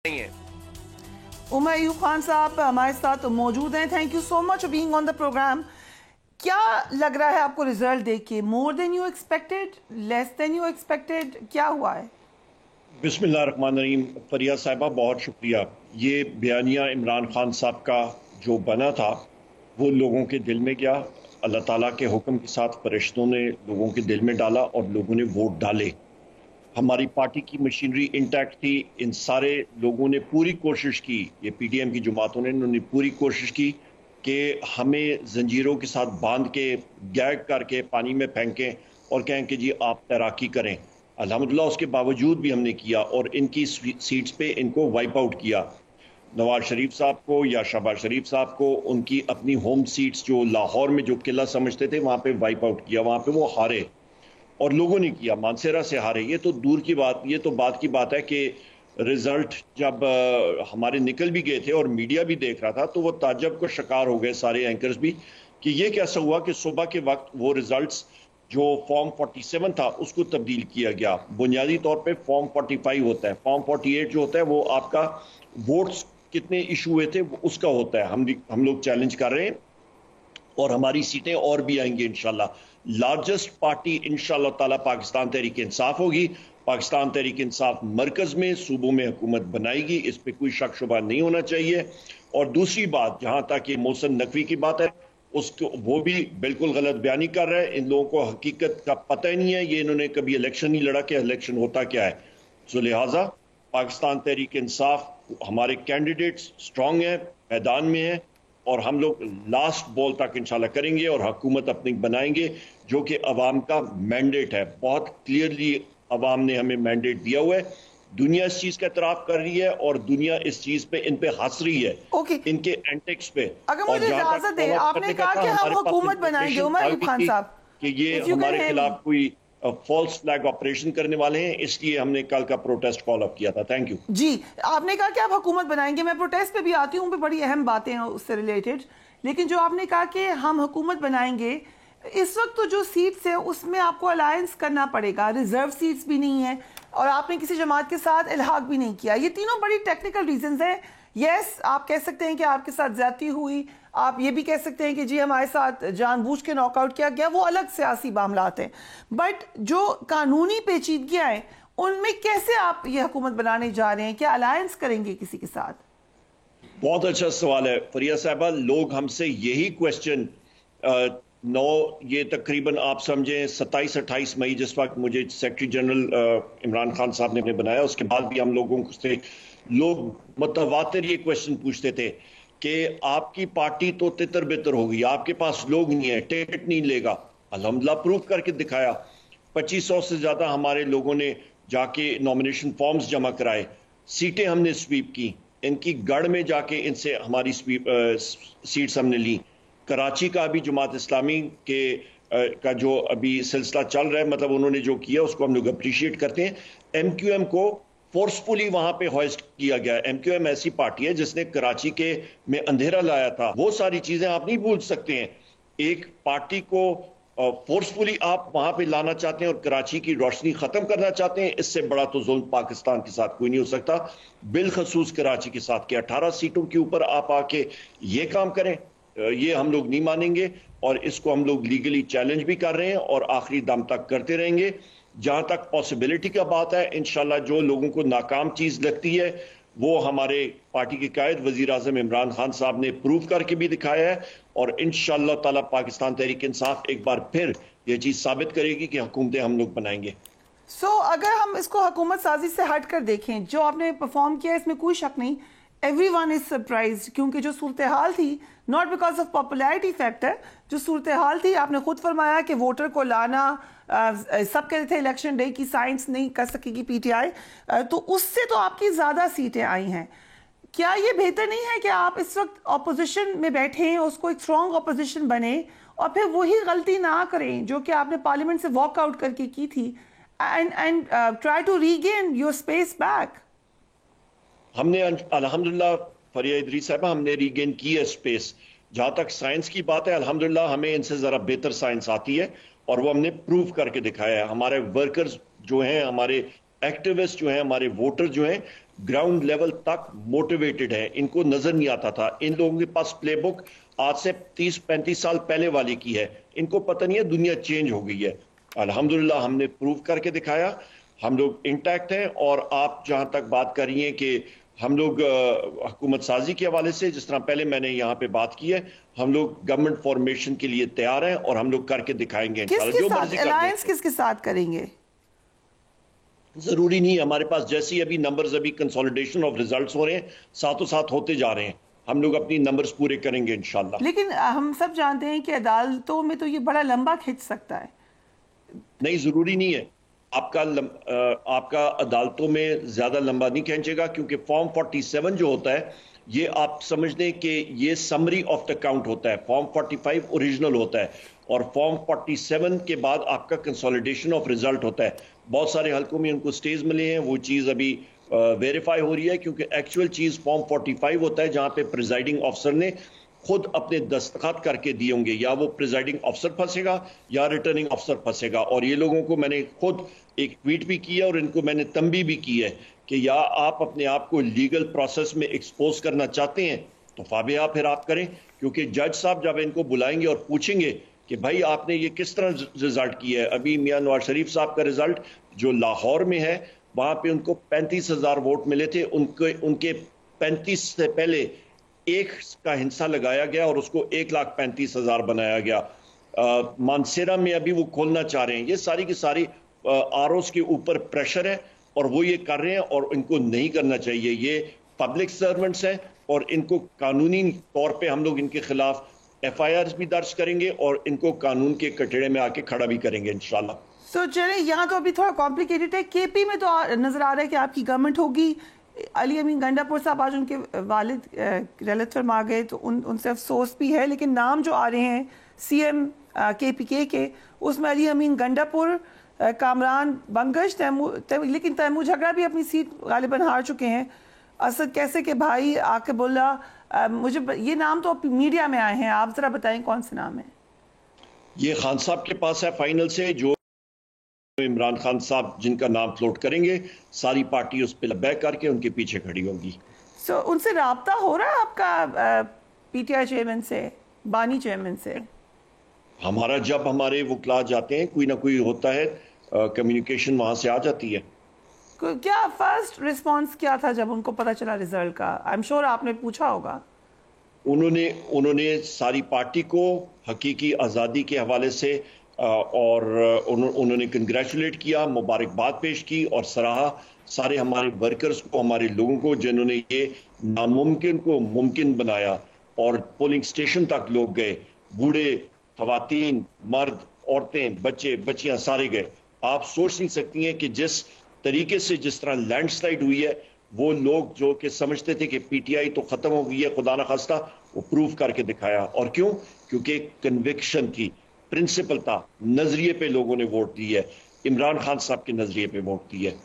नहीं है। उमर अयूब खान साहब हमारे साथ मौजूद हैं। Thank you so much for being on the programme. क्या लग रहा है आपको रिजल्ट देख के? More than you expected, less than you expected, क्या हुआ है? बिस्मिल्लाहिर्रहमानिर्रहीम। फरिया साहिबा, बहुत शुक्रिया। ये बयानिया इमरान खान साहब का जो बना था वो लोगों के दिल में गया। अल्लाह ताला के हुक्म के साथ फरिश्तों ने लोगों के दिल में डाला और लोगों ने वोट डाले। हमारी पार्टी की मशीनरी इंटैक्ट थी। इन सारे लोगों ने पूरी कोशिश की, ये पीडीएम की जमातों ने, उन्होंने पूरी कोशिश की कि हमें जंजीरों के साथ बांध के, गैग करके पानी में फेंकें और कहें कि जी आप तैराकी करें। अल्हम्दुलिल्लाह उसके बावजूद भी हमने किया और इनकी सीट्स पे इनको वाइप आउट किया। नवाज शरीफ साहब को या शहबाज शरीफ साहब को उनकी अपनी होम सीट्स जो लाहौर में जो किला समझते थे वहां पे वाइप आउट किया, वहां पे वो हारे और लोगों ने किया, मानसेरा से हारे। ये तो दूर की बात, ये तो बात की बात है कि रिजल्ट जब हमारे निकल भी गए थे और मीडिया भी देख रहा था तो वो ताज्जुब का शिकार हो गए सारे एंकर्स भी कि ये कैसा हुआ कि सुबह के वक्त वो रिजल्ट्स जो फॉर्म 47 था उसको तब्दील किया गया। बुनियादी तौर पे फॉर्म 45 होता है, फॉर्म 48 जो होता है वो आपका वोट्स कितने इशू हुए थे उसका होता है। हम लोग चैलेंज कर रहे हैं और हमारी सीटें और भी आएंगी इंशाल्लाह। लार्जेस्ट पार्टी इंशाल्लाह ताला पाकिस्तान तहरीक इंसाफ होगी। पाकिस्तान तहरीक इंसाफ मरकज में सूबों में हुकूमत बनाएगी, इस पर कोई शक शुबा नहीं होना चाहिए। और दूसरी बात, जहां तक ये मोहसिन नकवी की बात है, उसको वो भी बिल्कुल गलत बयानी कर रहे हैं। इन लोगों को हकीकत का पता ही नहीं है, ये इन्होंने कभी इलेक्शन नहीं लड़ा कि इलेक्शन होता क्या है। सो लिहाजा पाकिस्तान तहरीक इंसाफ, हमारे कैंडिडेट्स स्ट्रांग है, मैदान में है और हम लोग लास्ट बॉल तक इंशाल्लाह करेंगे और हुकूमत अपनी बनाएंगे जो कि अवाम का मैंडेट है। बहुत क्लियरली अवाम ने हमें मैंडेट दिया हुआ है। दुनिया इस चीज का इतराफ कर रही है और दुनिया इस चीज पे इन पे हंस रही है, इनके एंटिक्स पे। अगर मुझे इजाजत दें, आपने कहा कि हम हुकूमत बनाएंगे उमर अयूब खान साहब, कि ये हमारे खिलाफ कोई फॉल्स फ्लैग ऑपरेशन करने वाले हैं, इसलिए हमने कल का प्रोटेस्ट कॉल अप किया था। थैंक यू जी। आपने कहा कि आप हुकूमत बनाएंगे, मैं प्रोटेस्ट पे भी आती हूँ, पे बड़ी अहम बातें हैं उससे रिलेटेड। लेकिन जो आपने कहा कि हम हुकूमत बनाएंगे, इस वक्त तो जो सीट्स है उसमें आपको अलायंस करना पड़ेगा, रिजर्व सीट्स भी नहीं है और आपने किसी जमात के साथ इल्हाक भी नहीं किया। ये तीनों बड़ी टेक्निकल रीजंस हैं। यस, आप कह सकते हैं कि आपके साथ ज्यादती हुई, आप ये भी कह सकते हैं कि जी हमारे साथ जानबूझ के नॉकआउट किया गया, वो अलग सियासी मामलात हैं। बट जो कानूनी पेचीदगियां हैं उनमें कैसे आप ये हुकूमत बनाने जा रहे हैं? क्या अलायंस करेंगे किसी के साथ? बहुत अच्छा सवाल है फरिया साहबा। लोग हमसे यही क्वेश्चन ये तकरीबन आप समझें 27-28 मई, जिस वक्त मुझे सेक्रेटरी जनरल इमरान खान साहब ने बनाया, उसके बाद भी हम लोगों से लोग मुतवातिर ये क्वेश्चन पूछते थे कि आपकी पार्टी तो तितर बितर हो गई, आपके पास लोग नहीं है, टिकट नहीं लेगा। अल्हम्दुलिल्लाह प्रूफ करके दिखाया। 2500 से ज्यादा हमारे लोगों ने जाके नॉमिनेशन फॉर्म्स जमा कराए, सीटें हमने स्वीप की, इनकी गढ़ में जाके इनसे हमारी सीट्स हमने ली। कराची का अभी जमात इस्लामी के का जो अभी सिलसिला चल रहा है, मतलब उन्होंने जो किया उसको हम लोग अप्रिशिएट करते हैं। एमक्यूएम को फोर्सफुली वहां पे हॉइस्ट किया गया। एमक्यूएम ऐसी पार्टी है जिसने कराची के में अंधेरा लाया था। वो सारी चीजें आप नहीं भूल सकते हैं। एक पार्टी को फोर्सफुली आप वहां पे लाना चाहते हैं और कराची की रोशनी खत्म करना चाहते हैं, इससे बड़ा तो जुल्म पाकिस्तान के साथ कोई नहीं हो सकता, बिलखसूस कराची के साथ। के 18 सीटों के ऊपर आप आके ये काम करें, ये हम लोग नहीं मानेंगे और इसको हम लोग लीगली चैलेंज भी कर रहे हैं और आखिरी दम तक करते रहेंगे। जहां तक पॉसिबिलिटी का बात है, इंशाल्लाह जो लोगों को नाकाम चीज लगती है वो हमारे पार्टी के कायद वजीर आजम इमरान खान साहब ने प्रूव करके भी दिखाया है और इंशाल्लाह ताला पाकिस्तान तहरीक इंसाफ एक बार फिर ये चीज साबित करेगी कि हुकूमतें हम लोग बनाएंगे। अगर हम इसको हुकूमत साजी से हट कर देखें, जो आपने परफॉर्म किया इसमें कोई शक नहीं, एवरीवन इज सरप्राइज्ड, क्योंकि जो सूरत हाल थी, not because of popularity factor, जो सूरत हाल थी, आपने खुद फरमाया कि वोटर को लाना, सब कहते थे इलेक्शन डे की साइंस नहीं कर सकेगी पीटीआई, तो उससे तो आपकी ज्यादा सीटें आई हैं। क्या ये बेहतर नहीं है कि आप इस वक्त ऑपोजिशन में बैठे हैं, उसको एक स्ट्रॉन्ग ऑपोजिशन बने और फिर वही गलती ना करें जो कि आपने पार्लियामेंट से वॉकआउट करके की थी, and try to regain your space back? हमने अल्हम्दुलिल्लाह फरिया इदरीस साहब, हमने रीगेन की है स्पेस। जहां तक साइंस की बात है, अल्हम्दुलिल्लाह हमें इनसे जरा बेहतर साइंस आती है और वो हमने प्रूव करके दिखाया है। हमारे वर्कर्स जो हैं, हमारे एक्टिविस्ट जो हैं, हमारे वोटर जो हैं, ग्राउंड लेवल तक मोटिवेटेड है, इनको नजर नहीं आता था। इन लोगों के पास प्लेबुक आज से 30-35 साल पहले वाली की है, इनको पता नहीं है दुनिया चेंज हो गई है। अल्हम्दुलिल्लाह हमने प्रूव करके दिखाया, हम लोग इंटैक्ट हैं। और आप जहां तक बात कर रही हैं कि हम लोग हुकूमत साजी के हवाले से, जिस तरह पहले मैंने यहाँ पे बात की है, हम लोग गवर्नमेंट फॉर्मेशन के लिए तैयार हैं और हम लोग करके दिखाएंगे इंशाल्लाह। जो मर्जी कर अलायंस किसके साथ करेंगे? जरूरी नहीं है, हमारे पास जैसी अभी नंबर्स, अभी कंसोलिडेशन ऑफ रिजल्ट्स हो रहे हैं, साथों साथ होते जा रहे हैं, हम लोग अपनी नंबर्स पूरे करेंगे इंशाल्लाह। लेकिन हम सब जानते हैं कि अदालतों में तो ये बड़ा लंबा खिंच सकता है। नहीं, जरूरी नहीं है। आपका अदालतों में ज्यादा लंबा नहीं खींचेगा, क्योंकि फॉर्म 47 जो होता है, ये आप समझ लें कि ये समरी ऑफ द काउंट होता है। फॉर्म 45 ओरिजिनल होता है और फॉर्म 47 के बाद आपका कंसोलिडेशन ऑफ रिजल्ट होता है। बहुत सारे हलकों में उनको स्टेज मिले हैं, वो चीज अभी वेरीफाई हो रही है, क्योंकि एक्चुअल चीज फॉर्म 45 होता है, जहां पे प्रिजाइडिंग ऑफिसर ने खुद अपने दस्तखत करके दिए होंगे, या वो प्रिजाइडिंग ऑफिसर फंसेगा या रिटर्निंग ऑफिसर फंसेगा। और ये लोगों को मैंने खुद एक ट्वीट भी किया और इनको मैंने तंबी भी की है कि या आप अपने आप को लीगल प्रोसेस में एक्सपोज करना चाहते हैं तो फाबिया फिर आप करें, क्योंकि जज साहब जब इनको बुलाएंगे और पूछेंगे कि भाई आपने ये किस तरह रिजल्ट किया है। अभी मियां नवाज शरीफ साहब का रिजल्ट जो लाहौर में है, वहां पे उनको 35,000 वोट मिले थे, उनके 35 से पहले एक का हिस्सा लगाया गया और उसको 1,35,000 बनाया गया। मानसेरा में अभी वो खोलना चाह रहे हैं। ये सारी की सारी आरओस के ऊपर प्रेशर है और वो ये कर रहे हैं और इनको नहीं करना चाहिए। ये पब्लिक सर्वेंट्स हैं और इनको कानूनी तौर पे हम लोग इनके खिलाफ FIRs भी दर्ज करेंगे और इनको कानून के कटड़े में आके खड़ा भी करेंगे इंशाल्लाह। तो चले, यहाँ तो अभी थोड़ा कॉम्प्लिकेटेड है। KP में तो नजर आ रहा है कि आपकी गवर्नमेंट होगी। अली अमीन गंडापुर साहब आज उनके वालिद रिलेटिव आ गए तो उनसे अफसोस भी है, लेकिन नाम जो आ रहे हैं CM KPK के, उसमें अली अमीन गंडापुर, कामरान बंगश, लेकिन तैमूर झगड़ा भी अपनी सीट गालिबन हार चुके हैं। असद कैसे के भाई आकिबुल्ला, मुझे ये नाम तो मीडिया में आए हैं, आप जरा बताएं कौन से नाम है? ये खान साहब के पास है फाइनल से, जो इमरान खान साहब जिनका नाम फ्लोट करेंगे, सारी पार्टी उस पर बैक करके उनके पीछे खड़ी होगी। सो उनसे राब्ता हो रहा है आपका PTI चेयरमैन से, बानी चेयरमैन से? हमारा जब हमारे वकला जाते हैं, कोई ना कोई होता है, कम्युनिकेशन वहां से आ जाती है। क्या फर्स्ट रिस्पांस क्या था जब उनको पता चला रिजल्ट का? आई एम श्योर आपने पूछा होगा। उन्होंने सारी पार्टी को हकीकी आज़ादी के हवाले से और उन्होंने कंग्रेचुलेट किया, मुबारकबाद पेश की और सराहा सारे हमारे वर्कर्स को, हमारे लोगों को, जिन्होंने ये नामुमकिन को मुमकिन बनाया। और पोलिंग स्टेशन तक लोग गए, बूढ़े, खवातीन, मर्द, औरतें, बच्चे, बच्चियां सारे गए। आप सोच नहीं सकती हैं कि जिस तरीके से, जिस तरह लैंडस्लाइड हुई है, वो लोग जो कि समझते थे कि PTI तो खत्म हो गई है, खुदा ना खास्ता, वो प्रूव करके दिखाया। और क्यों? क्योंकि कन्विक्शन थी, प्रिंसिपल था, नजरिए पे लोगों ने वोट दी है। इमरान खान साहब के नजरिए पे वोट दी है।